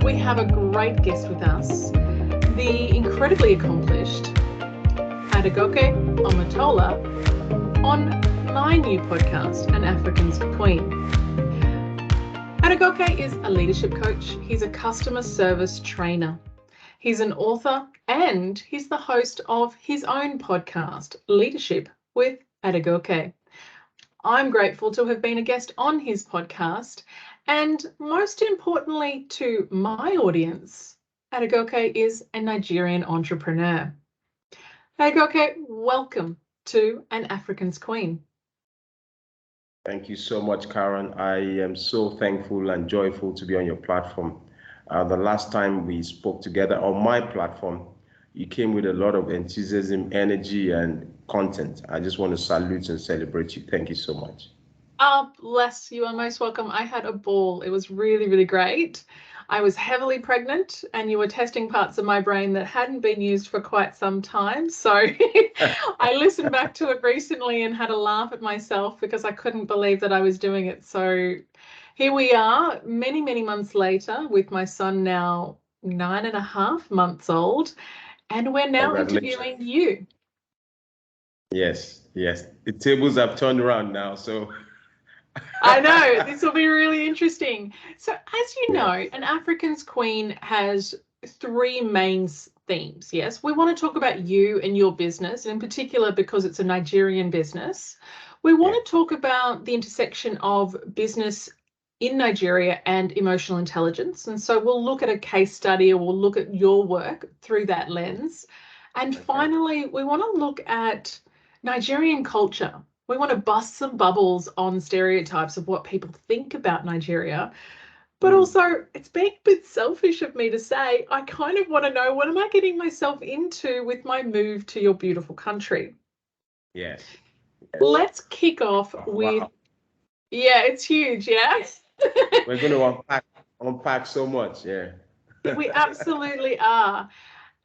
we have a great guest with us, the incredibly accomplished Adegoke Omotola on my new podcast, An African's Queen. Adegoke is a leadership coach. He's a customer service trainer. He's an author and he's the host of his own podcast, Leadership with Adegoke. I'm grateful to have been a guest on his podcast, and most importantly to my audience, Adegoke is a Nigerian entrepreneur. Adegoke, welcome to An African's Queen. Thank you so much, Caron. I am so thankful and joyful to be on your platform. The last time we spoke together on my platform, you came with a lot of enthusiasm, energy, and content. I just want to salute and celebrate you. Thank you so much. Oh, bless you. Are most welcome. I had a ball. It was really, really great. I was heavily pregnant and you were testing parts of my brain that hadn't been used for quite some time. So I listened back to it recently and had a laugh at myself because I couldn't believe that I was doing it. So here we are, many, many months later, with my son now 9.5 months old, and we're now interviewing you. Yes. The tables have turned around now, so. I know, this will be really interesting. So as you know, An African's Queen has three main themes, yes? We want to talk about you and your business, and in particular, because it's a Nigerian business, we want to talk about the intersection of business in Nigeria and emotional intelligence. And so we'll look at a case study, or we'll look at your work through that lens. And finally, we want to look at Nigerian culture. We want to bust some bubbles on stereotypes of what people think about Nigeria. But also, it's being a bit selfish of me to say, I kind of want to know, what am I getting myself into with my move to your beautiful country? Yes. Let's kick off with, yeah, it's huge, yeah? We're going to unpack so much, yeah. We absolutely are.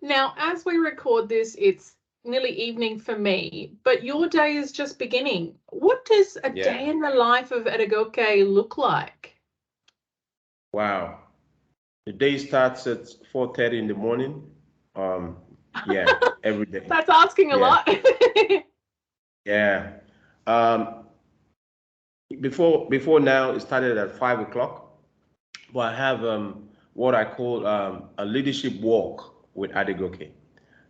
Now, as we record this, it's nearly evening for me, but your day is just beginning. What does a day in the life of Adegoke look like? Wow. The day starts at 4:30 in the morning. Every day. That's asking a lot. Yeah. Before now, it started at 5 o'clock. But I have what I call a leadership walk with Adegoke.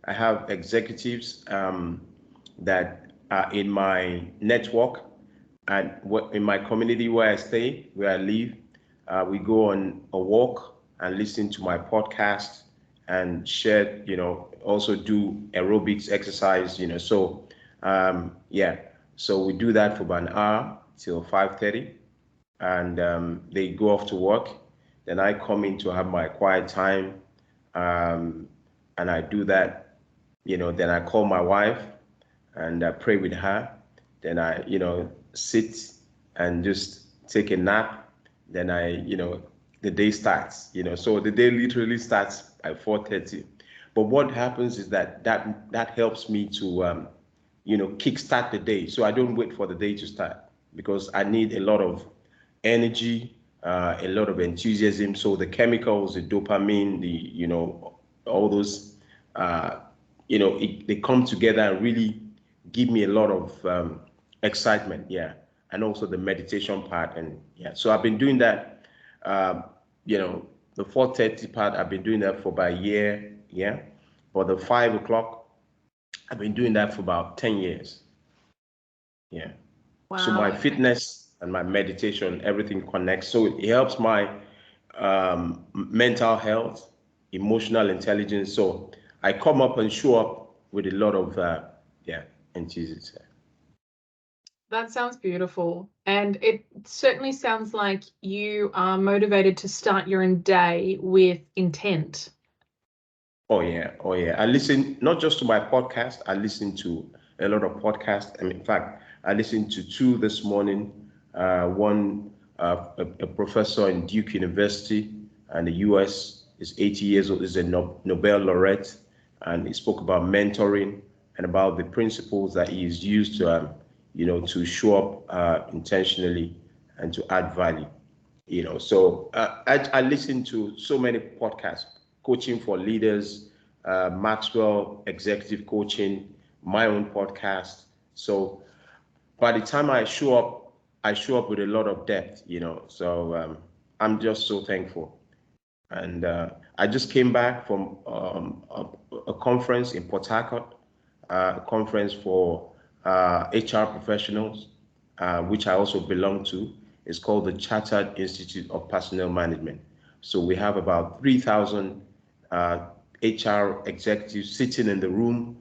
I have executives that are in my network and in my community where I stay, where I live. We go on a walk and listen to my podcast and share, also do aerobics exercise, So, so we do that for about an hour till 5:30, and they go off to work. Then I come in to have my quiet time, and I do that, Then I call my wife and I pray with her. Then I, sit and just take a nap. Then the day starts, So the day literally starts at 4:30. But what happens is that helps me to, kickstart the day. So I don't wait for the day to start because I need a lot of energy, a lot of enthusiasm. So the chemicals, the dopamine, all those, they come together and really give me a lot of excitement. Yeah. And also the meditation part. And so I've been doing that, the 4:30 part, I've been doing that for about a year. Yeah. For the 5 o'clock, I've been doing that for about 10 years. Yeah. Wow. So my fitness and my meditation, everything connects. So it helps my mental health, emotional intelligence. So I come up and show up with a lot of enthusiasm. That sounds beautiful. And it certainly sounds like you are motivated to start your day with intent. Oh yeah. I listen not just to my podcast. I listen to a lot of podcasts. And in fact, I listened to two this morning. One, a professor in Duke University in the US, is 80 years old, is a Nobel laureate, and he spoke about mentoring and about the principles that he is used to, to show up intentionally and to add value. So I listen to so many podcasts, coaching for leaders, Maxwell executive coaching, my own podcast. So by the time I show up with a lot of depth. So I'm just so thankful. And I just came back from a conference in Port Harcourt, a conference for HR professionals, which I also belong to. It's called the Chartered Institute of Personnel Management. So we have about 3,000 HR executives sitting in the room,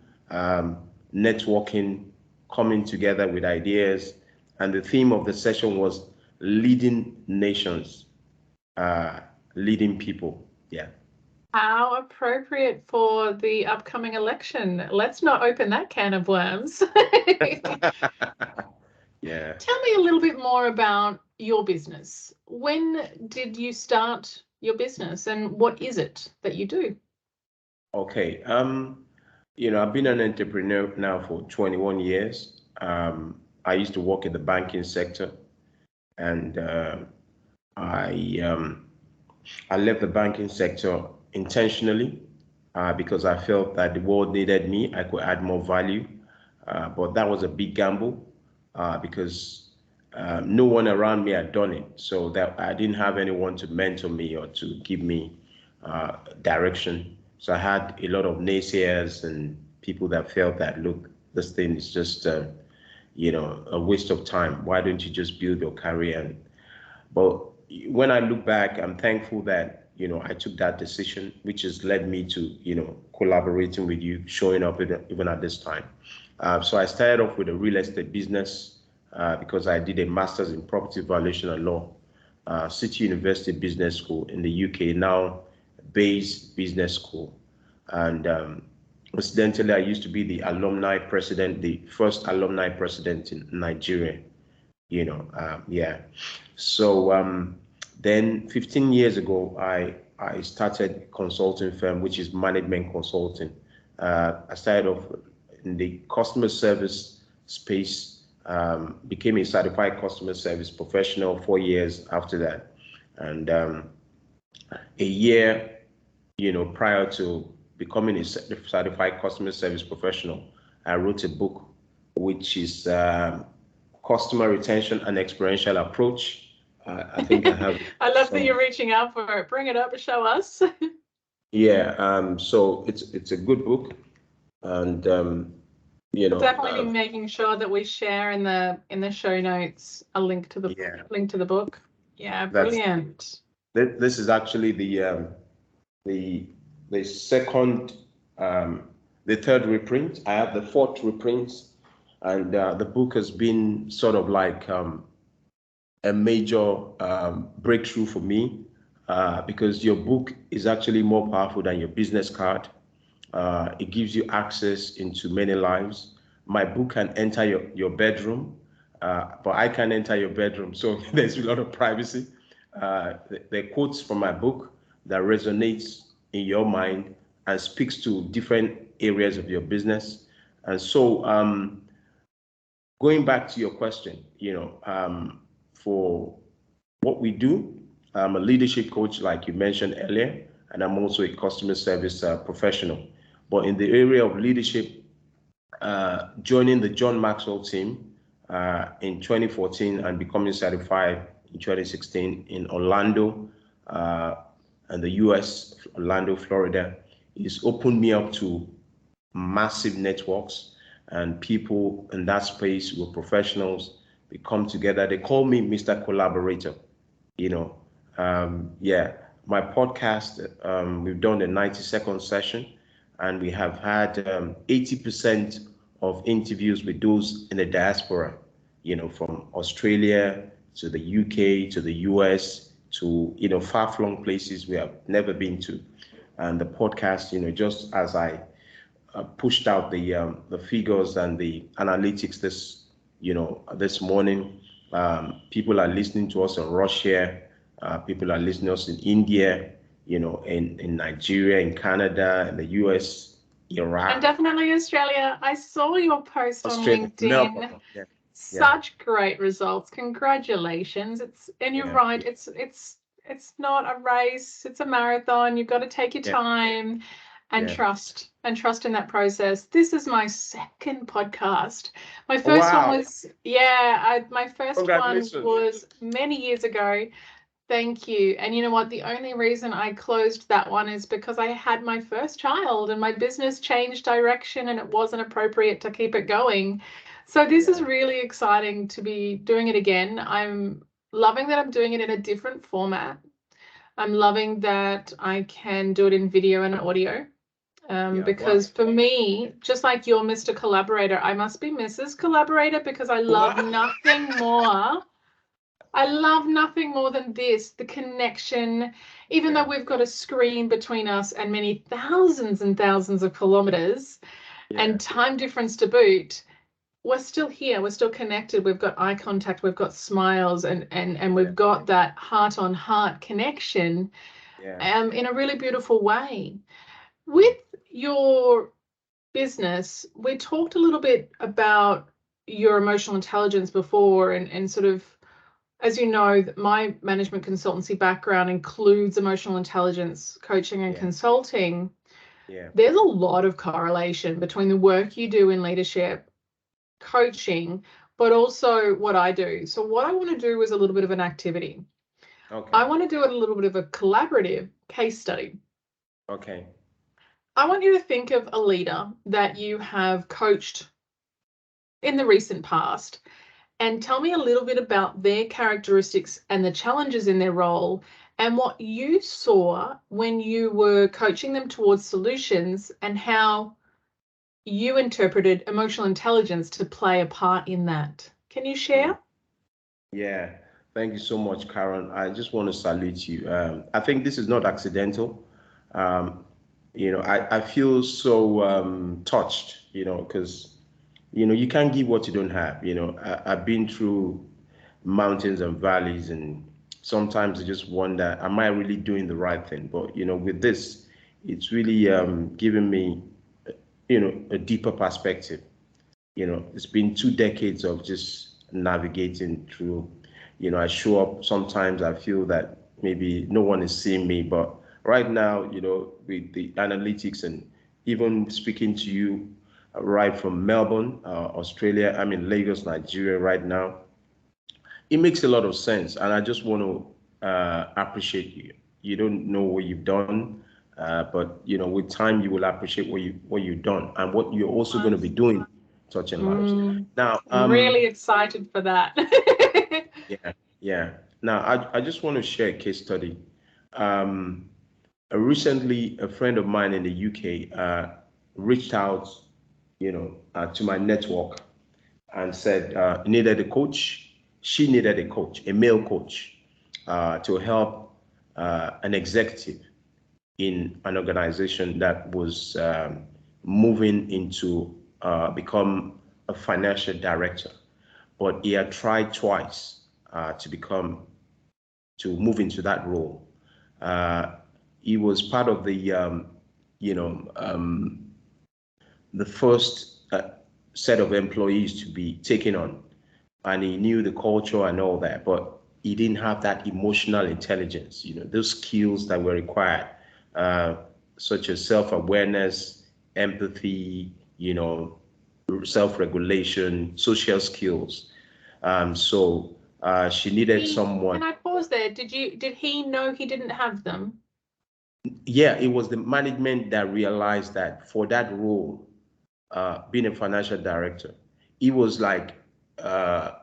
networking, coming together with ideas. And the theme of the session was leading nations, uh, leading people. Yeah. How appropriate for the upcoming election. Let's not open that can of worms. Yeah. Tell me a little bit more about your business. When did you start your business and what is it that you do? Okay. I've been an entrepreneur now for 21 years. I used to work in the banking sector, and I I left the banking sector intentionally because I felt that the world needed me. I could add more value, but that was a big gamble because no one around me had done it. So that I didn't have anyone to mentor me or to give me direction. So I had a lot of naysayers and people that felt that, look, this thing is just a waste of time. Why don't you just build your career? But when I look back, I'm thankful that, I took that decision, which has led me to, collaborating with you, showing up even at this time. So I started off with a real estate business because I did a master's in property valuation and law, City University Business School in the UK, now Bayes Business School. And incidentally, I used to be the alumni president, the first alumni president in Nigeria. Yeah. So then 15 years ago, I started a consulting firm, which is management consulting. I started off in the customer service space, became a certified customer service professional 4 years after that. And a year, prior to becoming a certified customer service professional, I wrote a book, which is customer retention and experiential approach. I think I have. I love that you're reaching out for it. Bring it up and show us. Yeah. So it's a good book, and We'll definitely be making sure that we share in the show notes a link to the book. Yeah, brilliant. This is actually the second, the third reprint. I have the fourth reprint, and the book has been sort of like a major breakthrough for me because your book is actually more powerful than your business card. It gives you access into many lives. My book can enter your bedroom, but I can't enter your bedroom. So there's a lot of privacy. The quotes from my book that resonates in your mind and speaks to different areas of your business. And so going back to your question, for what we do, I'm a leadership coach, like you mentioned earlier, and I'm also a customer service professional. But in the area of leadership, joining the John Maxwell team in 2014 and becoming certified in 2016 in Orlando and the US, Orlando, Florida, it's opened me up to massive networks and people in that space were professionals. They come together. They call me Mr. Collaborator. Yeah, my podcast, we've done a 90-second session and we have had 80% of interviews with those in the diaspora, from Australia to the UK to the US to, far-flung places we have never been to. And the podcast, just as I pushed out the figures and the analytics this morning. People are listening to us in Russia. People are listening to us in India, in Nigeria, in Canada, in the US, Iraq. And definitely Australia. I saw your post on LinkedIn. Melbourne. Yeah. Such great results. Congratulations. And you're Yeah. right, it's not a race, it's a marathon. You've got to take your Yeah. time and Yeah. trust in that process. This is my second podcast. My Oh, first one wow. was, my first one Congratulations. was many years ago. Thank you. And you know what? The only reason I closed that one is because I had my first child and my business changed direction and it wasn't appropriate to keep it going. So this is Yeah. really exciting to be doing it again. I'm loving that I'm doing it in a different format. I'm loving that I can do it in video and audio. Yeah. Wow. Because for me, just like you're Mr. Collaborator, I must be Mrs. Collaborator because I love Wow. nothing more. I love nothing more than this, the connection, even though Yeah. we've got a screen between us and many thousands and thousands of kilometers Yeah. and time difference to boot, we're still here, we're still connected, we've got eye contact, we've got smiles, and Yeah. we've got that heart on heart connection Yeah. in a really beautiful way. With your business, we talked a little bit about your emotional intelligence before and sort of, as you know, my management consultancy background includes emotional intelligence coaching and Yeah. consulting. Yeah. There's a lot of correlation between the work you do in leadership coaching, but also what I do. So what I want to do is a little bit of an activity. Okay. I want to do a little bit of a collaborative case study. Okay. I want you to think of a leader that you have coached in the recent past and tell me a little bit about their characteristics and the challenges in their role and what you saw when you were coaching them towards solutions and how you interpreted emotional intelligence to play a part in that. Can you Mm. share? Yeah. Thank you so much, Karen. I just want to salute you. I think this is not accidental. Um, I feel so touched, because, you can't give what you don't have. I've been through mountains and valleys, and sometimes I just wonder, am I really doing the right thing? But, with this, it's really given me, a deeper perspective. It's been 2 decades of just navigating through. I show up, sometimes I feel that maybe no one is seeing me, but right now, with the analytics and even speaking to you right from Melbourne, Australia, I'm in Lagos, Nigeria right now. It makes a lot of sense, and I just want to appreciate you. You don't know what you've done, but with time you will appreciate what you've done and what you're also going to be doing, touching lives. Now, I'm really excited for that. yeah, yeah. Now, I just want to share a case study. Um, Recently, a friend of mine in the UK reached out, to my network and said needed a coach. She needed a coach, a male coach, to help an executive in an organization that was moving into become a financial director. But he had tried twice to move into that role. Uh, he was part of you know, um, the first set of employees to be taken on, and he knew the culture and all that, but he didn't have that emotional intelligence, those skills that were required, uh, such as self-awareness, empathy, self-regulation, social skills. So she needed Can someone. I pause there? Did he know he didn't have them? Yeah, it was the management that realized that for that role, being a financial director, he was like, a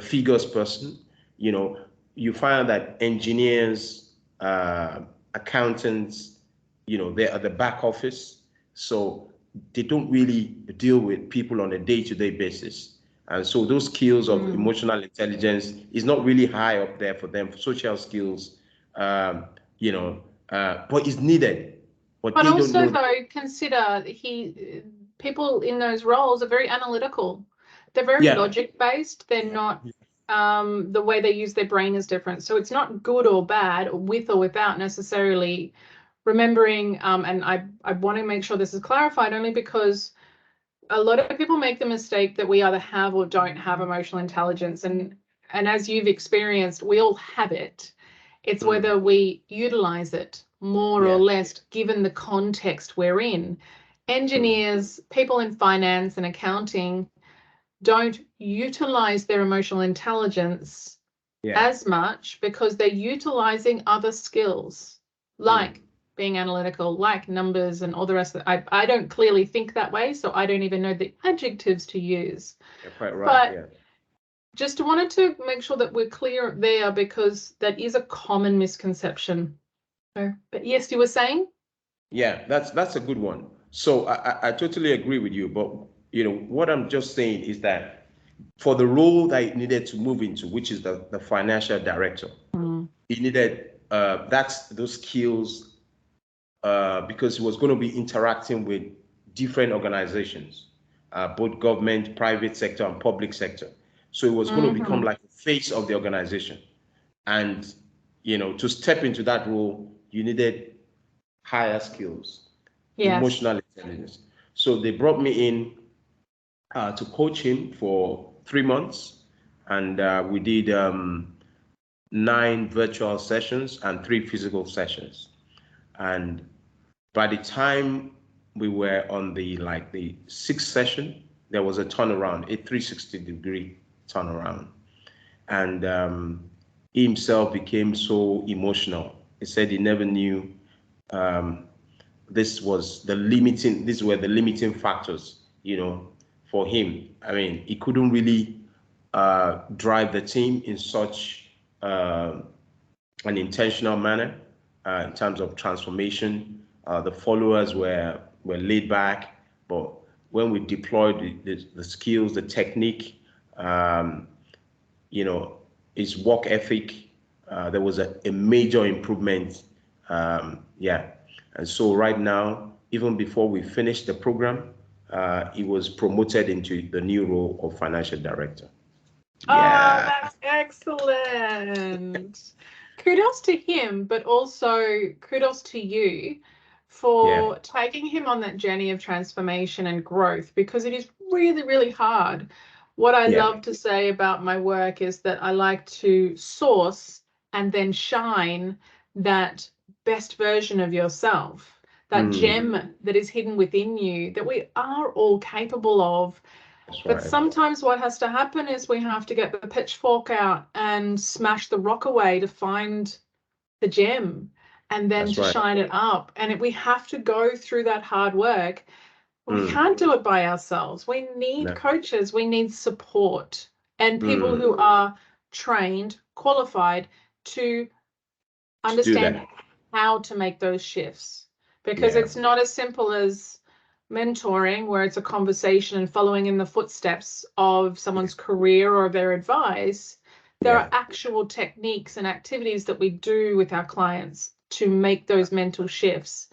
figures person. You know, you find that engineers, accountants, they're at the back office, so they don't really deal with people on a day-to-day basis. And so those skills of emotional intelligence is not really high up there for them. For social skills, um, but it's needed. But But they don't also, know. though, consider people in those roles are very analytical. They're very Yeah, logic based. They're not the way they use their brain is different. So it's not good or bad, or with or without necessarily remembering. And I want to make sure this is clarified only because a lot of people make the mistake that we either have or don't have emotional intelligence. And as you've experienced, we all have it. It's whether we utilize it more or less given the context we're in. Engineers, people in finance and accounting don't utilize their emotional intelligence as much because they're utilizing other skills like being analytical, like numbers and all the rest of it. I don't clearly think that way, so I don't even know the adjectives to use. You're quite right. But just wanted to make sure that we're clear there because that is a common misconception. But yes, you were saying? Yeah, that's a good one. So I totally agree with you. But what I'm just saying is that for the role that it needed to move into, which is the financial director, it needed those skills because he was going to be interacting with different organizations, both government, private sector, and public sector. So it was going to become like the face of the organization. And to step into that role, you needed higher skills, emotional intelligence. So they brought me in to coach him for 3 months, and we did 9 virtual sessions and 3 physical sessions. And by the time we were on the 6th session, there was a turnaround, a 360-degree turnaround, and he himself became so emotional. He said he never knew these were the limiting factors, for him. I mean, he couldn't really drive the team in such an intentional manner in terms of transformation. The followers were laid back, but when we deployed the skills, the technique, his work ethic, there was a major improvement. And so right now, even before we finished the program, he was promoted into the new role of financial director. Oh, that's excellent. Kudos to him, but also kudos to you for taking him on that journey of transformation and growth, because it is really, really hard. What I love to say about my work is that I like to source and then shine that best version of yourself, that gem that is hidden within you, that we are all capable of. But sometimes what has to happen is we have to get the pitchfork out and smash the rock away to find the gem and then to shine it up. And we have to go through that hard work. We can't do it by ourselves. We need coaches. We need support and people who are trained, qualified to understand how to make those shifts. Because it's not as simple as mentoring, where it's a conversation and following in the footsteps of someone's career or their advice. There are actual techniques and activities that we do with our clients to make those mental shifts,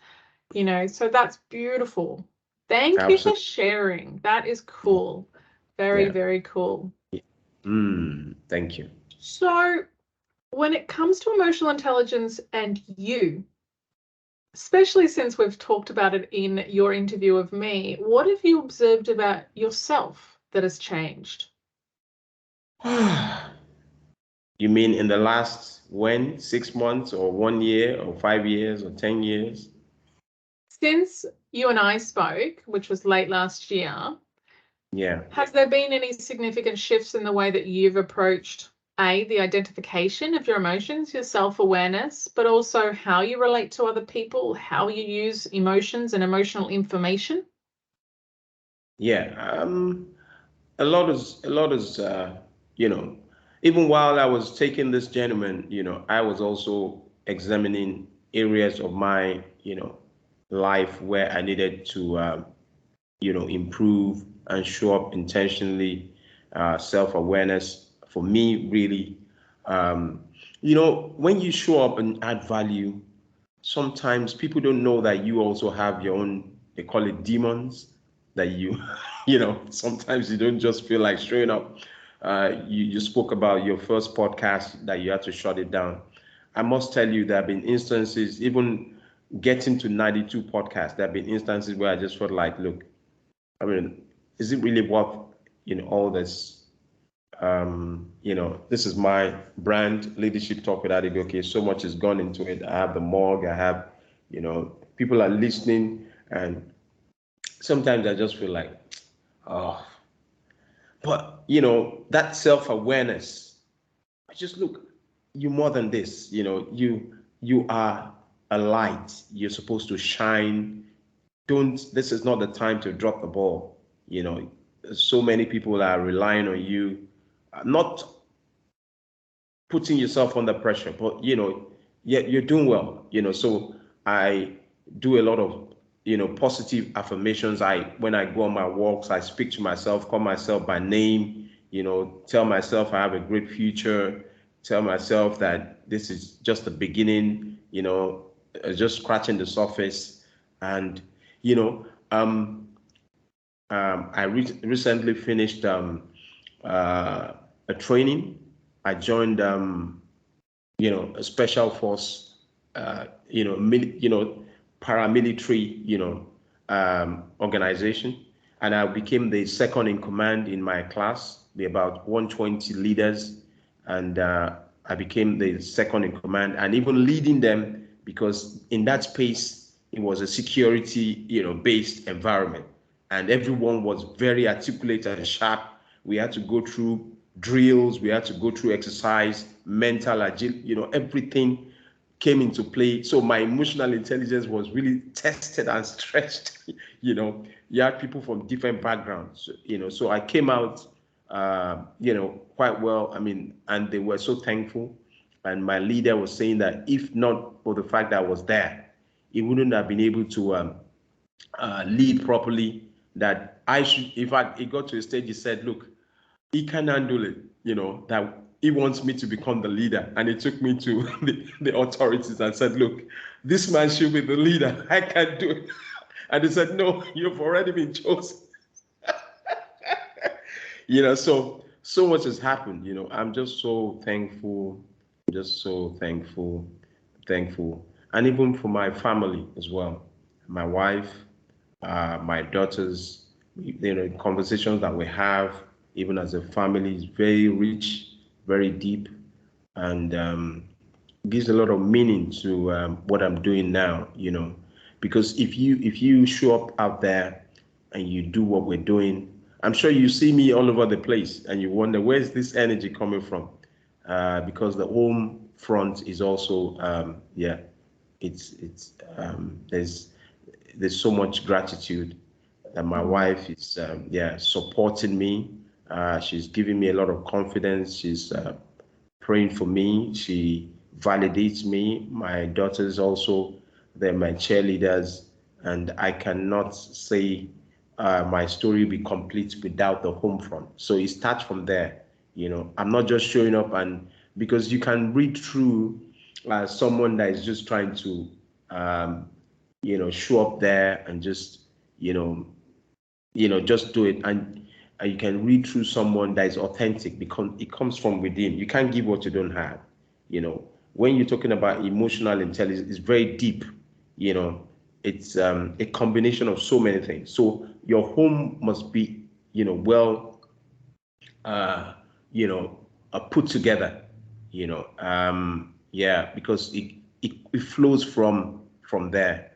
so that's beautiful. Thank you for sharing. That is cool. Very, very cool. Thank you. So when it comes to emotional intelligence and you, especially since we've talked about it in your interview of me, what have you observed about yourself that has changed? You mean in the last 6 months or 1 year or 5 years or 10 years? Since you and I spoke, which was late last year, has there been any significant shifts in the way that you've approached the identification of your emotions, your self-awareness, but also how you relate to other people, how you use emotions and emotional information? A lot is even while I was taking this gentleman, I was also examining areas of my life where I needed to improve and show up intentionally. Self-awareness for me really, when you show up and add value, sometimes people don't know that you also have your own, they call it demons, that you sometimes you don't just feel like showing up. You spoke about your first podcast that you had to shut it down. I must tell you, there have been instances, even getting to 92 podcasts, there have been instances where I just felt like, look, I mean, is it really worth, all this? This is my brand, Leadership Talk with Adegoke. So much has gone into it. I have the morgue. I have, people are listening, and sometimes I just feel like, oh, but that self-awareness. I just look, you more than this. You are a light. You're supposed to shine. Don't. This is not the time to drop the ball. So many people are relying on you, not putting yourself under pressure, but yeah, you're doing well. So I do a lot of positive affirmations. When I go on my walks, I speak to myself, call myself by name. Tell myself I have a great future. Tell myself that this is just the beginning. Just scratching the surface, and you know, um, I recently finished a training. I joined, a special force, paramilitary, organization, and I became the second in command in my class. There are about 120 leaders, and I became the second in command, and even leading them because in that space it was a security, based environment, and everyone was very articulate and sharp. We had to go through drills, we had to go through exercise, mental agility, everything came into play. So my emotional intelligence was really tested and stretched. You had people from different backgrounds, so I came out, quite well. I mean, and they were so thankful. And my leader was saying that if not for the fact that I was there, he wouldn't have been able to lead properly. That I should, in fact, it got to a stage he said, look, he can handle it, that he wants me to become the leader. And he took me to the authorities and said, look, this man should be the leader. I can't do it. And they said, no, you've already been chosen. So much has happened. I'm just so thankful, just so thankful. And even for my family as well, my wife, my daughters, conversations that we have, even as a family, is very rich, very deep, and gives a lot of meaning to what I'm doing now. Because if you show up out there and you do what we're doing, I'm sure you see me all over the place, and you wonder where's this energy coming from, because the home front is also, it's there's so much gratitude that my wife is, supporting me. She's giving me a lot of confidence. She's praying for me. She validates me. My daughters also, they're my cheerleaders, and I cannot say my story will be complete without the home front. So it starts from there. I'm not just showing up, and because you can read through someone that is just trying to, show up there and just, just do it. And you can read through someone that is authentic because it comes from within. You can't give what you don't have. When you're talking about emotional intelligence, it's very deep. It's a combination of so many things. So your home must be, well, uh, put together. Because it flows from there.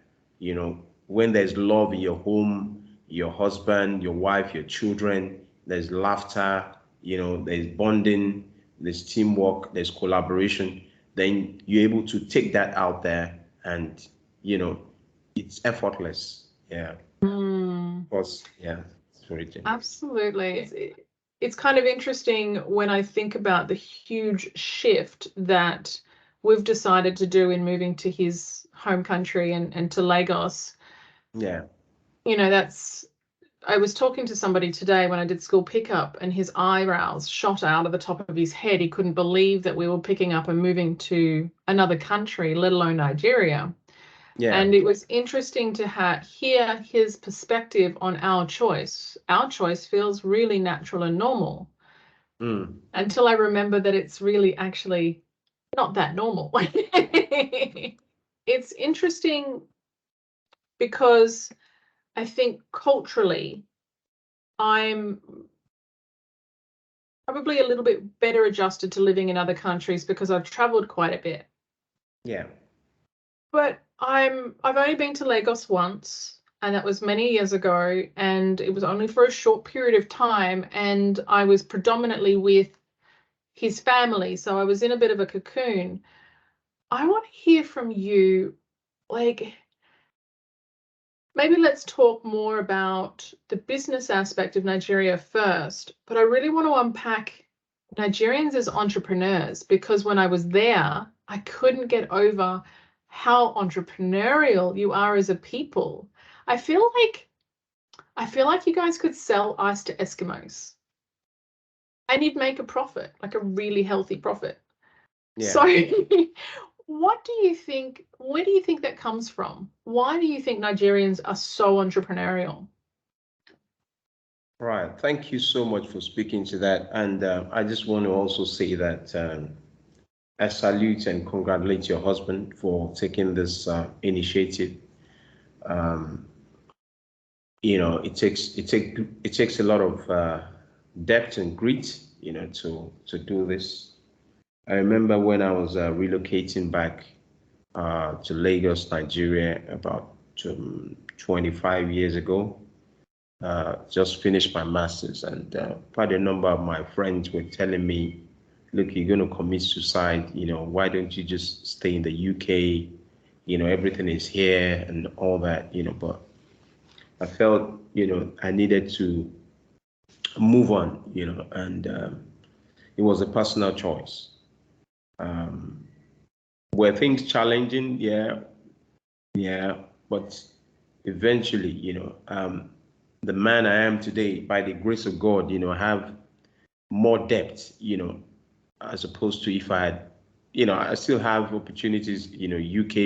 When there's love in your home, your husband, your wife, your children, there's laughter, there's bonding, there's teamwork, there's collaboration, then you're able to take that out there, and it's effortless. Yeah. Of course, yeah. It's very genuine. Absolutely. It's kind of interesting when I think about the huge shift that we've decided to do in moving to his home country and to Lagos. Yeah. I was talking to somebody today when I did school pickup, and his eyebrows shot out of the top of his head. He couldn't believe that we were picking up and moving to another country, let alone Nigeria. Yeah. And it was interesting to hear his perspective on our choice. Our choice feels really natural and normal until I remember that it's really actually not that normal. It's interesting because I think culturally I'm probably a little bit better adjusted to living in other countries because I've traveled quite a bit. Yeah. But I've only been to Lagos once, and that was many years ago, and it was only for a short period of time, and I was predominantly with his family, so I was in a bit of a cocoon. I want to hear from you, like, maybe let's talk more about the business aspect of Nigeria first, but I really want to unpack Nigerians as entrepreneurs, because when I was there, I couldn't get over how entrepreneurial you are as a people. I feel like you guys could sell ice to Eskimos and you'd make a profit, like a really healthy profit. Yeah. So what do you think, where do you think that comes from? Why do you think Nigerians are so entrepreneurial? Right. Thank you so much for speaking to that. And I just want to also say that I salute and congratulate your husband for taking this initiative. Um, it takes a lot of depth and grit, to do this. I remember when I was relocating back to Lagos, Nigeria, about 25 years ago. Just finished my master's, and quite a number of my friends were telling me, "Look, you're going to commit suicide. Why don't you just stay in the UK? Everything is here and all that. But I felt, I needed to move on. And it was a personal choice. Um, were things challenging? Yeah, yeah, but eventually, the man I am today, by the grace of God, I have more depth, as opposed to if I had, I still have opportunities, UK,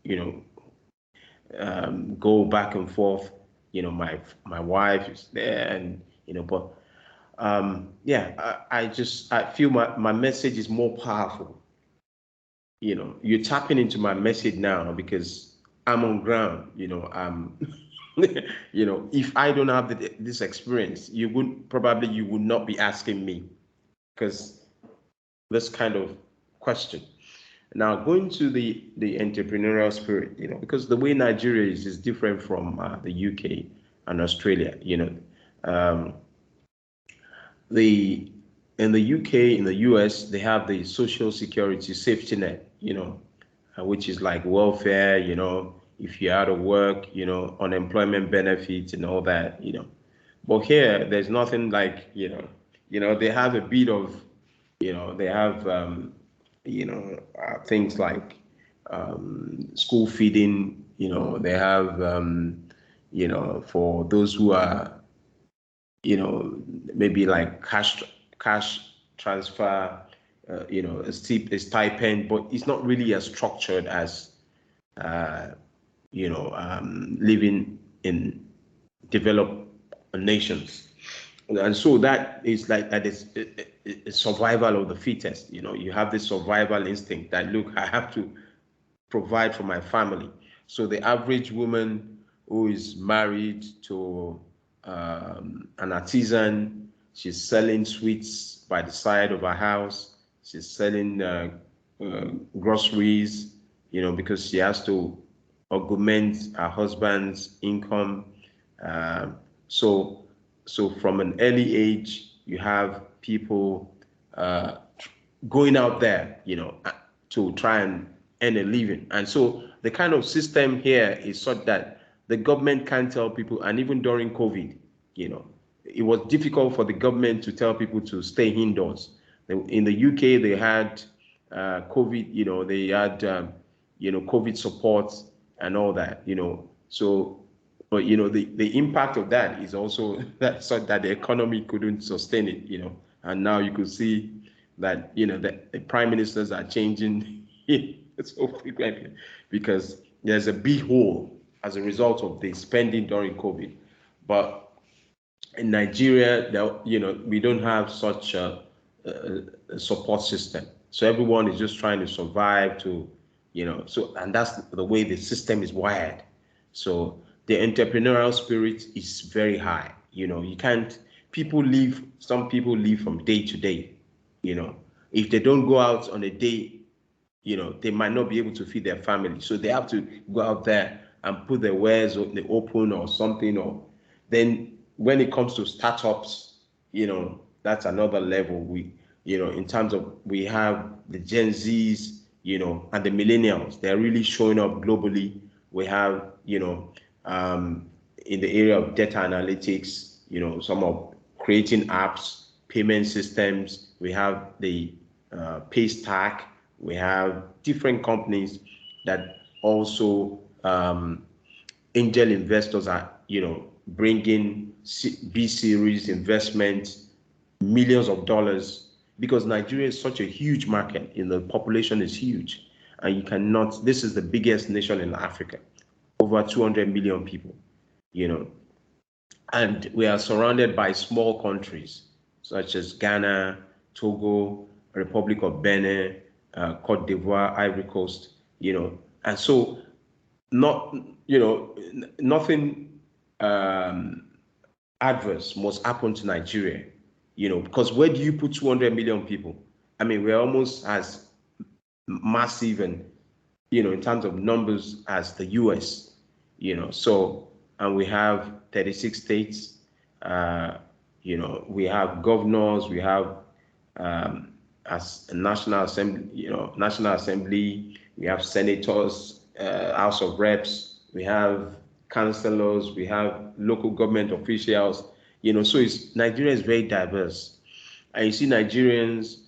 you know, go back and forth, my wife is there, and, but yeah, I feel my message is more powerful. You're tapping into my message now because I'm on ground. I'm if I don't have this experience, you would not be asking me, because this kind of question. Now, going to the entrepreneurial spirit, because the way Nigeria is different from the UK and Australia. Um, the in the UK, in the US, they have the social security safety net, which is like welfare, if you're out of work, unemployment benefits and all that. But here, there's nothing like, they have a bit of, they have, things like school feeding, they have, for those who are, maybe like cash transfer, a stipend, but it's not really as structured as, uh, living in developed nations. And so that is like that is a survival of the fittest. You have this survival instinct that, look, I have to provide for my family. So the average woman who is married to an artisan, she's selling sweets by the side of her house. She's selling groceries, because she has to augment her husband's income. Um, so, so from an early age, you have people uh, going out there, to try and earn a living. And so the kind of system here is such that the government can't tell people, and even during COVID, it was difficult for the government to tell people to stay indoors. In the UK, they had COVID, they had, COVID support and all that, So, but, the impact of that is also that such that the economy couldn't sustain it, and now you could see that, the prime ministers are changing so frequently because there's a big hole as a result of the spending during COVID. But in Nigeria, we don't have such a support system. So everyone is just trying to survive and that's the way the system is wired. So the entrepreneurial spirit is very high. You can't, some people live from day to day. If they don't go out on a day, they might not be able to feed their family. So they have to go out there and put their wares in the open or something. Or then when it comes to startups, that's another level. In terms of, we have the Gen Zs, and the millennials. They're really showing up globally. We have, in the area of data analytics, some of creating apps, payment systems. We have the Paystack. We have different companies that also, angel investors are, bringing B series investment, millions of dollars, because Nigeria is such a huge market. The population is huge, and you cannot. This is the biggest nation in Africa, over 200 million people. And we are surrounded by small countries such as Ghana, Togo, Republic of Benin, Cote d'Ivoire, Ivory Coast, and so not, nothing adverse must happen to Nigeria, because where do you put 200 million people? I mean, we're almost as massive and, in terms of numbers as the US, so, and we have 36 states, we have governors, we have, as a national assembly, we have senators, House of Reps, we have councillors, we have local government officials, so Nigeria is very diverse. And you see Nigerians,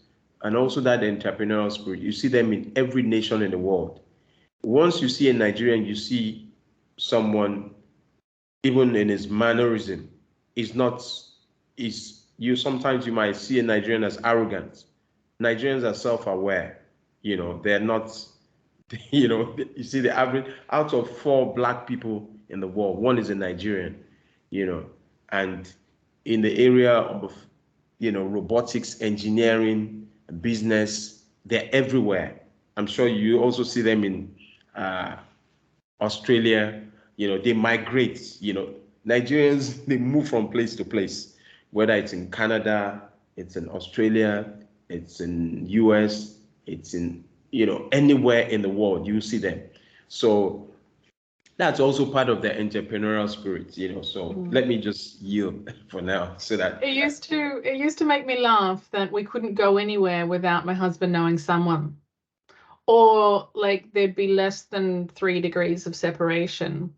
and also that entrepreneurial spirit, you see them in every nation in the world. Once you see a Nigerian, you see someone, even in his mannerism, sometimes you might see a Nigerian as arrogant. Nigerians are self-aware. They're not, you see the average, out of 4 black people in the world, 1 is a Nigerian, and in the area of, robotics, engineering, business, they're everywhere. I'm sure you also see them in Australia. They migrate. Nigerians, they move from place to place, whether it's in Canada, it's in Australia, it's in US, it's in, anywhere in the world, you see them. So that's also part of the entrepreneurial spirit, so let me just yield for now, so that it used to make me laugh that we couldn't go anywhere without my husband knowing someone, or like there'd be less than 3 degrees of separation.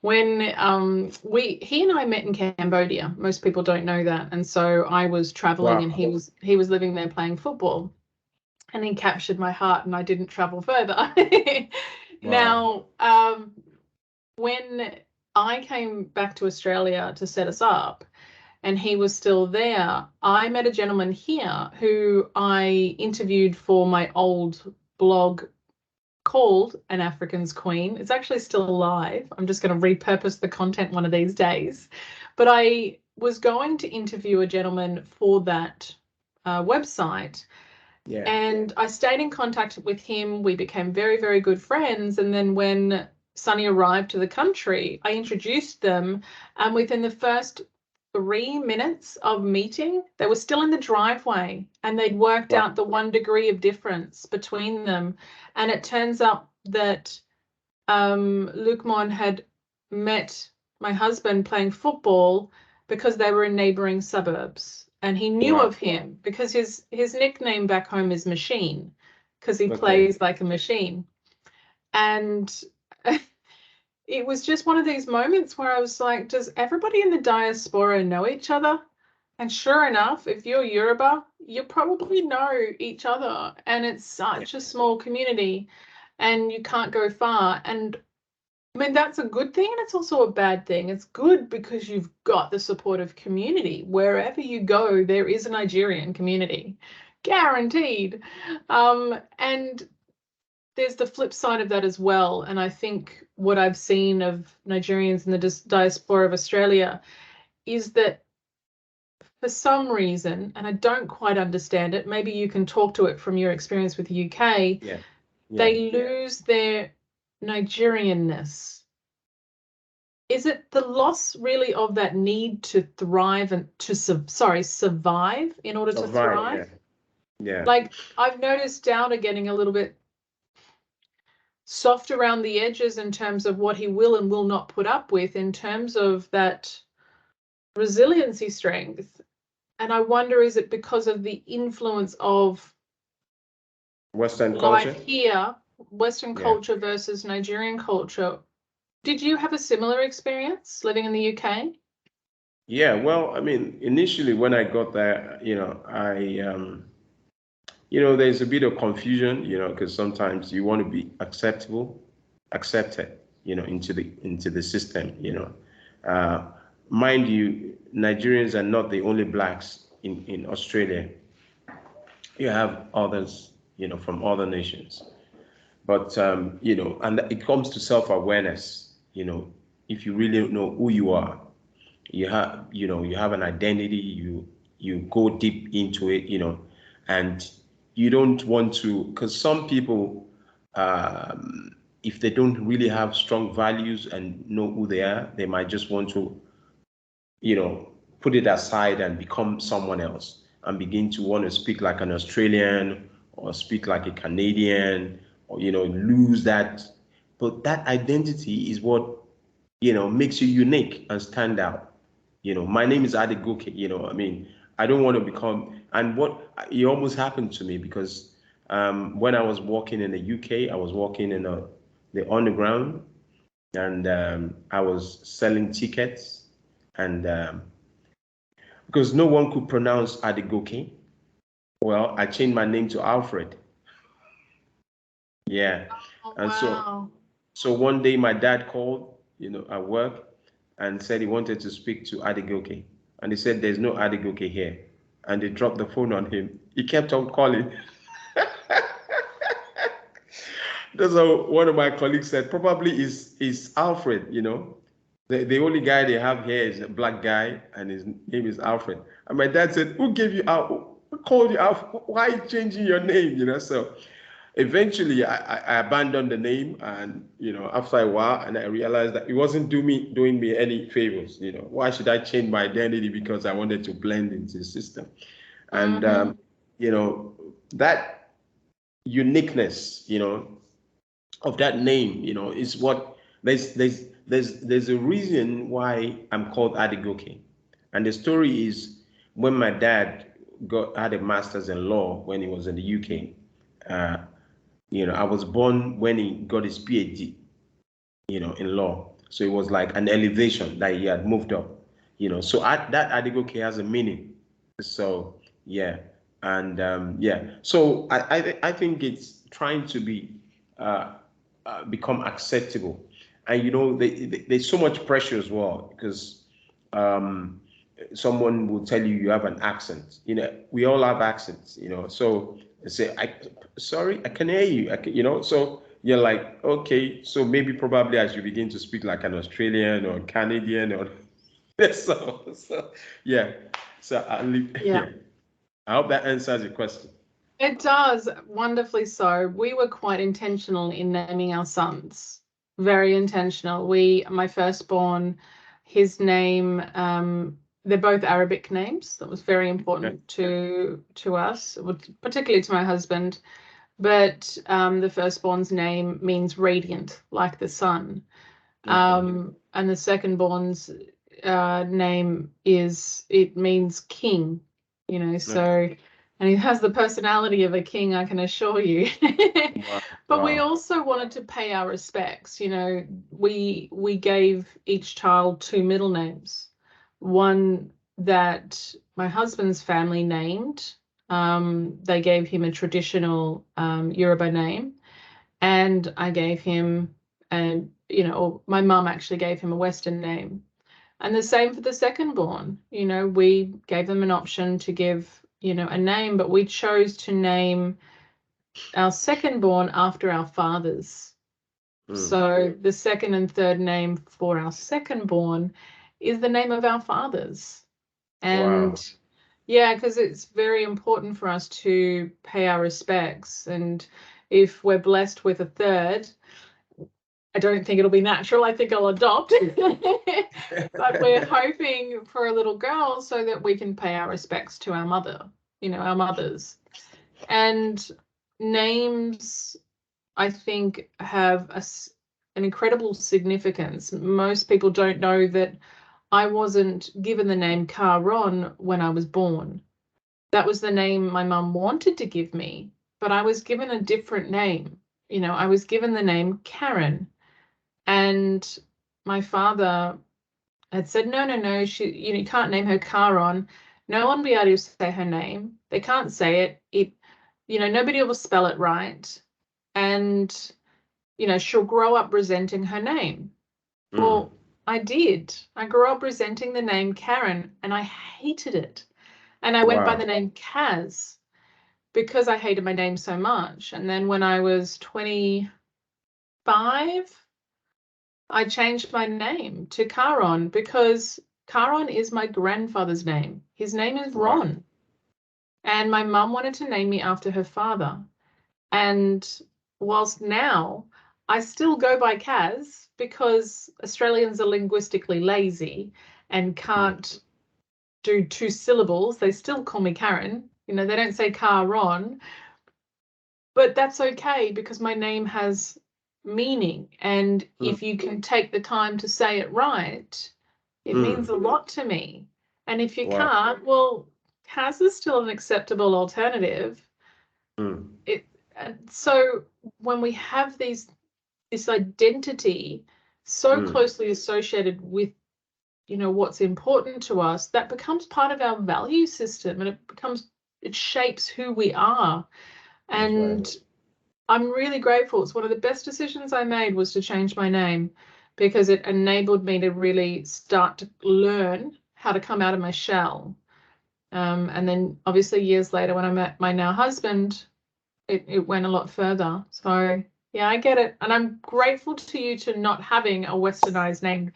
When he and I met in Cambodia. Most people don't know that. And so I was traveling, wow. and he was living there playing football, and he captured my heart, and I didn't travel further. Wow. Now, when I came back to Australia to set us up, and he was still there, I met a gentleman here who I interviewed for my old blog called An African's Queen. It's actually still alive. I'm just going to repurpose the content one of these days. But I was going to interview a gentleman for that website. Yeah. And I stayed in contact with him. We became very, very good friends. And then when Sunny arrived to the country, I introduced them. And within the first 3 minutes of meeting, they were still in the driveway, and they'd worked Wow. out the 1 degree of difference between them. And it turns out that Lukman had met my husband playing football because they were in neighboring suburbs, and he knew Wow. of him because his nickname back home is Machine, because he Okay. plays like a machine. And it was just one of these moments where I was like, does everybody in the diaspora know each other? And sure enough, if you're Yoruba, you probably know each other. And it's such a small community, and you can't go far. And I mean, that's a good thing, and it's also a bad thing. It's good because you've got the supportive community. Wherever you go, there is a Nigerian community, guaranteed. And there's the flip side of that as well. And I think what I've seen of Nigerians in the diaspora of Australia is that for some reason, and I don't quite understand it, maybe you can talk to it from your experience with the UK, they lose their Nigerianness. is it the loss really of that need to thrive and to survive in order to thrive? Yeah. Like, I've noticed Dowder getting a little bit soft around the edges in terms of what he will and will not put up with in terms of that resiliency strength. And I wonder, is it because of the influence of Western life culture. here, Western Yeah. culture versus Nigerian culture? Did you have a similar experience living in the UK? Yeah, well, I mean, initially when I got there, there's a bit of confusion, because sometimes you want to be accepted, into the system, Uh, mind you, Nigerians are not the only blacks in Australia. You have others, from other nations. But and it comes to self-awareness, if you really know who you are, you have an identity, you go deep into it, and you don't want to, because some people, if they don't really have strong values and know who they are, they might just want to, put it aside and become someone else and begin to want to speak like an Australian or speak like a Canadian, or lose that. But that identity is what makes you unique and stand out. My name is Adegoke. I mean, I don't want to become, and what it almost happened to me because when I was working in the UK, I was working in the underground, and I was selling tickets, and because no one could pronounce Adegoke, well, I changed my name to Alfred. Yeah, Oh, and wow. so one day my dad called, at work, and said he wanted to speak to Adegoke. And he said, "There's no Adegoke here." And they dropped the phone on him. He kept on calling. That's how one of my colleagues said, probably is Alfred, The only guy they have here is a black guy, and his name is Alfred. And my dad said, "Who gave you Alfred? Who called you Alfred? Why are you changing your name?" So eventually I abandoned the name, and after a while, and I realized that it wasn't doing me any favors. Why should I change my identity because I wanted to blend into the system? And that uniqueness, of that name, is what there's a reason why I'm called Adegoke. And the story is, when my dad had a master's in law when he was in the UK. I was born when he got his PhD, in law. So it was like an elevation that he had moved up, So that Adegoke has a meaning. So yeah, and yeah. So I think it's trying to be become acceptable, and there's so much pressure as well because um, someone will tell you you have an accent. We all have accents. So they say, sorry, I can hear you. So you're like, okay, so maybe probably as you begin to speak like an Australian or Canadian or so yeah. So I leave, Yeah. yeah. I hope that answers your question. It does, wonderfully so. We were quite intentional in naming our sons. Very intentional. My firstborn, his name, they're both Arabic names. That was very Okay. important to us, particularly to my husband. But the firstborn's name means radiant, like the sun. Okay. And the secondborn's name it means king, Okay. so, and he has the personality of a king, I can assure you. Wow. But we Wow. also wanted to pay our respects. We gave each child two middle names, one that my husband's family named. They gave him a traditional Yoruba name, and I gave him, and or my mum actually gave him a Western name. And the same for the second born. We gave them an option to give, a name, but we chose to name our second born after our fathers. Mm. So the second and third name for our second born is the name of our fathers. Wow. And yeah, because it's very important for us to pay our respects. And if we're blessed with a third, I don't think it'll be natural. I think I'll adopt. But we're hoping for a little girl so that we can pay our respects to our mother, our mothers. And names, I think, have an incredible significance. Most people don't know that I wasn't given the name Caron when I was born. That was the name my mum wanted to give me, but I was given a different name. I was given the name Karen. And my father had said, no, no, no, you can't name her Caron. No one will be able to say her name. They can't say it. Nobody will spell it right. And, she'll grow up resenting her name. Well, I did. I grew up resenting the name Karen, and I hated it. And I went by the name Kaz because I hated my name so much. And then when I was 25, I changed my name to Caron because Caron is my grandfather's name. His name is Ron. And my mum wanted to name me after her father. And whilst now I still go by Kaz because Australians are linguistically lazy and can't do 2 syllables, they still call me Karen. They don't say Caron. But that's okay because my name has meaning. And if you can take the time to say it right, it means a lot to me. And if you can't, well, Kaz is still an acceptable alternative. So when we have this identity so closely associated with, what's important to us, that becomes part of our value system, and it shapes who we are. And I'm really grateful. It's one of the best decisions I made was to change my name because it enabled me to really start to learn how to come out of my shell. And then obviously years later when I met my now husband, it went a lot further. So yeah, I get it. And I'm grateful to you to not having a westernized name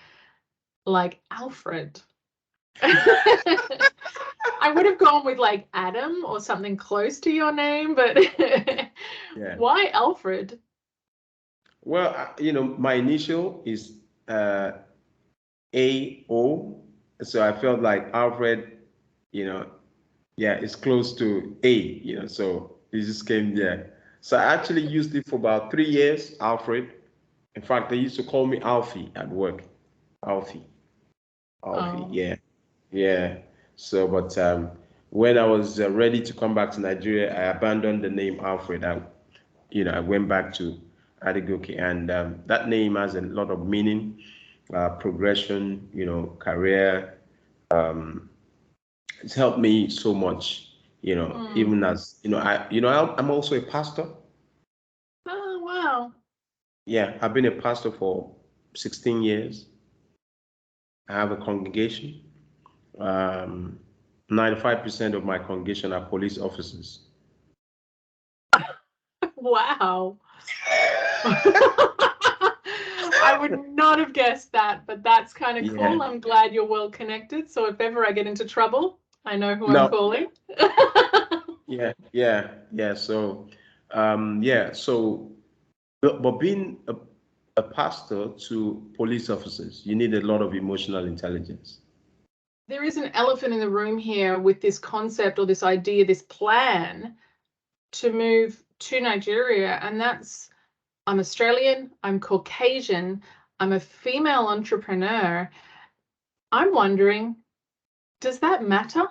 like Alfred. I would have gone with like Adam or something close to your name, but why Alfred? Well, my initial is A-O, so I felt like Alfred, it's close to A, so it just came there. So I actually used it for about 3 years, Alfred. In fact, they used to call me Alfie at work. Alfie, yeah. So, but when I was ready to come back to Nigeria, I abandoned the name Alfred. I went back to Adegoke, and that name has a lot of meaning, progression, career. It's helped me so much, even as I'm also a pastor. Oh wow. Yeah, I've been a pastor for 16 years. I have a congregation. 95% of my congregation are police officers. Wow. I would not have guessed that, but that's kind of cool. I'm glad you're well connected. So if ever I get into trouble, I know who I'm calling. Yeah. So, but being a pastor to police officers, you need a lot of emotional intelligence. There is an elephant in the room here with this concept or this idea, this plan to move to Nigeria, and that's I'm Australian, I'm Caucasian, I'm a female entrepreneur. I'm wondering, does that matter?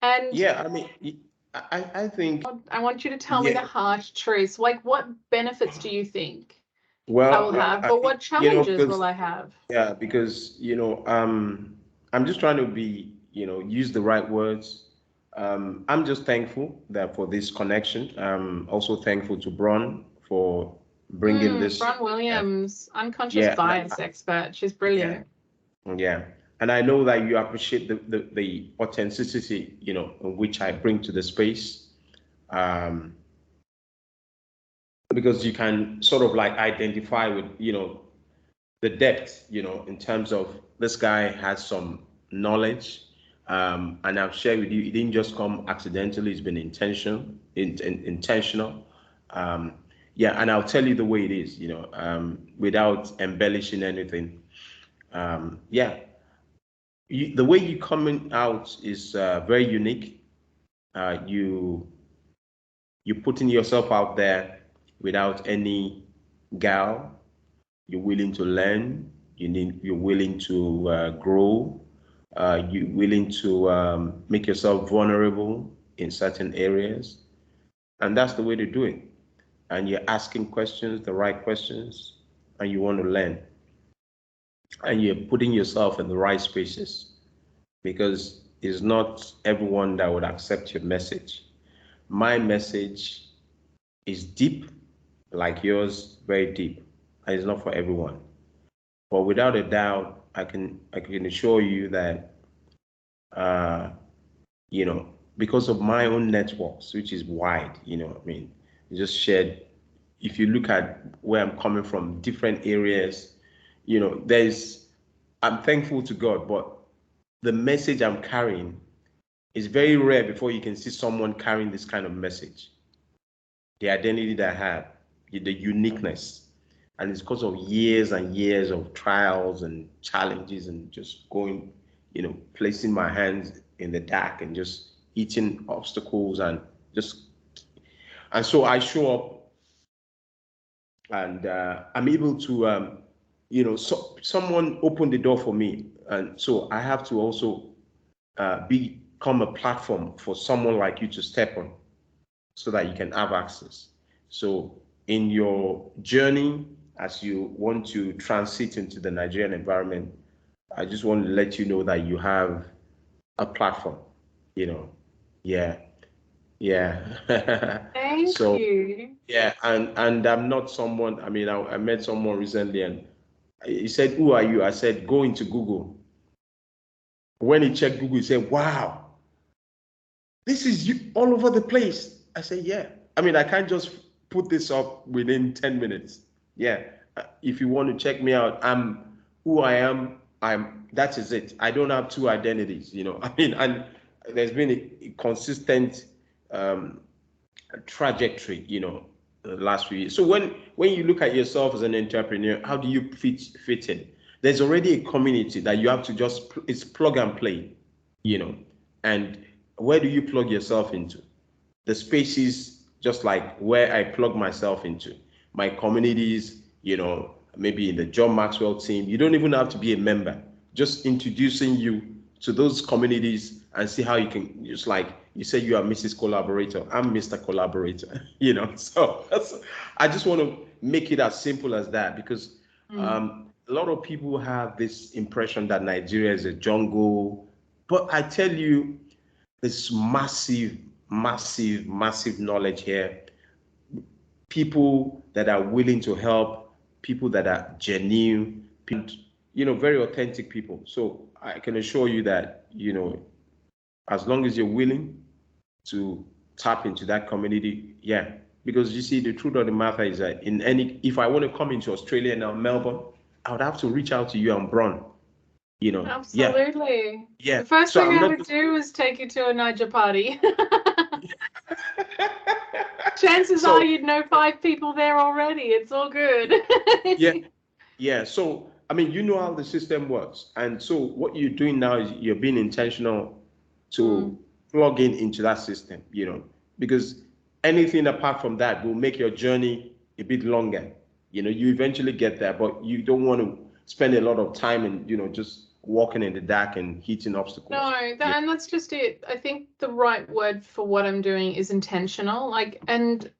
And yeah, I mean, I think I want you to tell me the harsh truths. Like, what benefits do you think I will have, but what challenges will I have? Yeah, because I'm just trying to be, use the right words. I'm just thankful that for this connection. I'm also thankful to Bron for bringing this. Bron Williams, unconscious bias expert. She's brilliant. Yeah. And I know that you appreciate the authenticity, in which I bring to the space. Because you can sort of like identify with, the depth, in terms of this guy has some knowledge. And I've shared with you, it didn't just come accidentally, it's been intentional. Yeah, and I'll tell you the way it is, without embellishing anything. Yeah, the way you coming out is very unique. You putting yourself out there without any gal. You're willing to learn. You're willing to grow. You're willing to make yourself vulnerable in certain areas, and that's the way to do it. And you're asking questions, the right questions, and you want to learn, and you're putting yourself in the right spaces because it's not everyone that would accept your message. My message is deep, like yours, very deep, and it's not for everyone. But without a doubt, I can assure you that uh, because of my own networks, which is wide, I mean, just shared. If you look at where I'm coming from, different areas, I'm thankful to God, but the message I'm carrying is very rare before you can see someone carrying this kind of message. The identity that I have, the uniqueness. And it's because of years and years of trials and challenges and just going, placing my hands in the dark and just eating obstacles and so I show up and I'm able to, so someone opened the door for me. And so I have to also become a platform for someone like you to step on so that you can have access. So in your journey, as you want to transit into the Nigerian environment, I just want to let you know that you have a platform, you know. Yeah, yeah. Thank So you. yeah, and I'm not someone, I mean, I met someone recently and he said, "Who are you?" I said, "Go into Google." When he checked Google, he said, "Wow, this is you all over the place." I said, "Yeah." I mean, I can't just put this up within 10 minutes. Yeah. If you want to check me out, I'm who I am. That is it. I don't have two identities, I mean, and there's been a consistent um, trajectory, the last few years. So when you look at yourself as an entrepreneur, how do you fit in? There's already a community that you have to just it's plug and play, you know. And where do you plug yourself into? The spaces just like where I plug myself into. My communities, maybe in the John Maxwell team. You don't even have to be a member. Just introducing you to those communities and see how you can just like you said you are Mrs. Collaborator. I'm Mr. Collaborator, So I just want to make it as simple as that because a lot of people have this impression that Nigeria is a jungle. But I tell you, there's massive, massive, massive knowledge here. People that are willing to help, people that are genuine, and very authentic people. So I can assure you that, as long as you're willing to tap into that community, yeah. Because you see, the truth of the matter is that if I want to come into Australia now, Melbourne, I would have to reach out to you and Bron. Yeah, Absolutely. yeah. The first So thing I'm I not. would do is take you to a Niger party. Chances are So you'd know 5 people there already. It's all good. yeah, yeah. So I mean, you know how the system works, and so what you're doing now is you're being intentional to plug into that system. Because anything apart from that will make your journey a bit longer. You eventually get there, but you don't want to spend a lot of time and just walking in the dark and hitting obstacles. No, Yeah, and that's just it. I think the right word for what I'm doing is intentional. And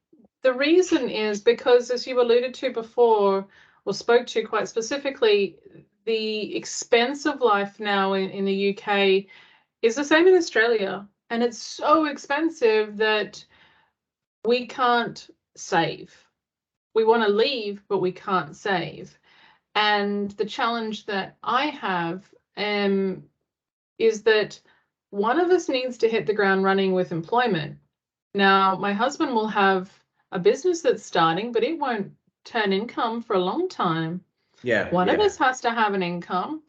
the reason is because, as you alluded to before, or spoke to quite specifically, the expense of life now in the UK is the same in Australia. And it's so expensive that we can't save. We want to leave, but we can't save. And the challenge that I have is that one of us needs to hit the ground running with employment. Now, my husband will have a business that's starting, but it won't turn income for a long time. yeah, One of yeah, us has to have an income.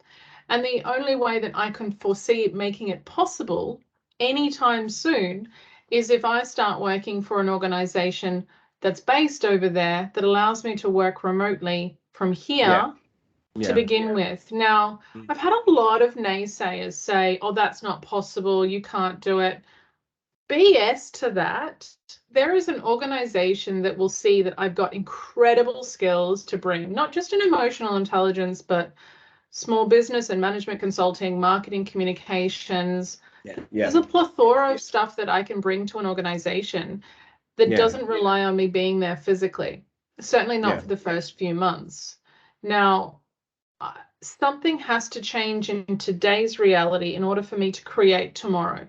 And the only way that I can foresee making it possible anytime soon is if I start working for an organization that's based over there that allows me to work remotely from here to begin with. Now, I've had a lot of naysayers say, oh, that's not possible, you can't do it. BS to that. There is an organization that will see that I've got incredible skills to bring, not just in emotional intelligence, but small business and management consulting, marketing, communications. There's a plethora of stuff that I can bring to an organization that doesn't rely on me being there physically, certainly not for the first few months. Now, something has to change in today's reality in order for me to create tomorrow.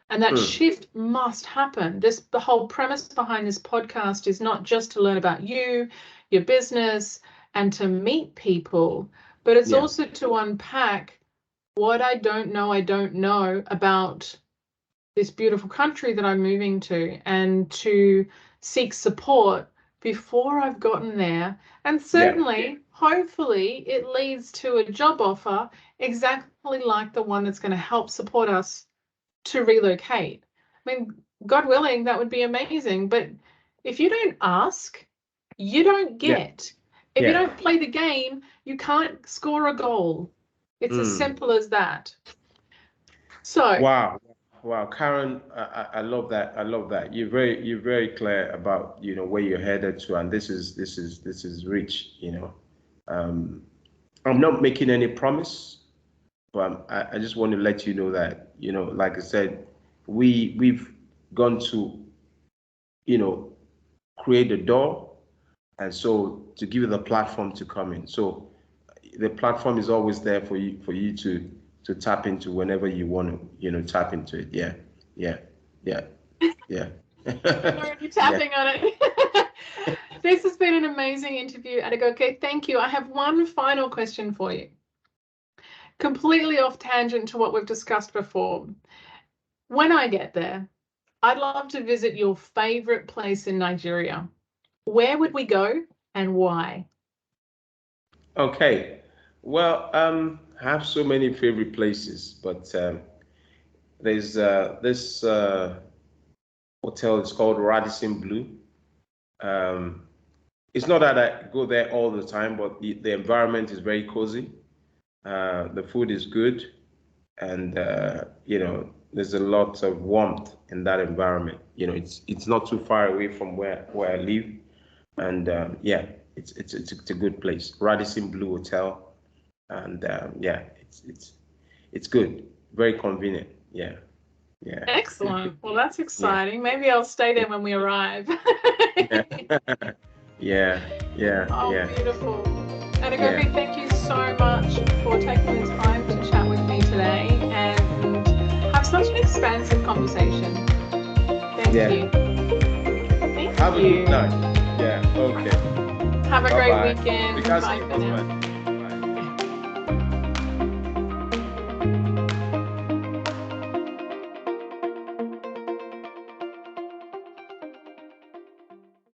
And that shift must happen. The whole premise behind this podcast is not just to learn about you, your business, and to meet people, but it's also to unpack what I don't know about this beautiful country that I'm moving to, and to seek support before I've gotten there. And certainly, hopefully, it leads to a job offer exactly like the one that's going to help support us to relocate. I mean, God willing, that would be amazing. But if you don't ask, you don't get. If you don't play the game, you can't score a goal. It's as simple as that. So wow, Caron, I love that. I love that. You're very clear about, you know, where you're headed to, and this is rich. You know, I'm not making any promise, but I just want to let you know that, you know, like I said, we've gone to, you know, create the door, and so to give you the platform to come in. So the platform is always there for you to tap into whenever you want to, you know, tap into it. Yeah. I'm already tapping on it. This has been an amazing interview, Adegoke. Thank you. I have one final question for you. Completely off tangent to what we've discussed before. When I get there, I'd love to visit your favorite place in Nigeria. Where would we go and why? Okay. Well, I have so many favorite places, but there's this hotel. It's called Radisson Blue. It's not that I go there all the time, but the environment is very cozy. The food is good, and you know, there's a lot of warmth in that environment. You know, it's not too far away from where I live, and it's a good place. Radisson Blue Hotel, and it's good, very convenient. Yeah. Excellent. Well, that's exciting. Maybe I'll stay there when we arrive. Yeah. Oh, beautiful. Adegoke, thank you so much for taking the time to chat with me today and have such an expansive conversation. Thank you. Thank Have you. a good night. Yeah, okay. Have a Bye-bye. great weekend. Because Bye for now.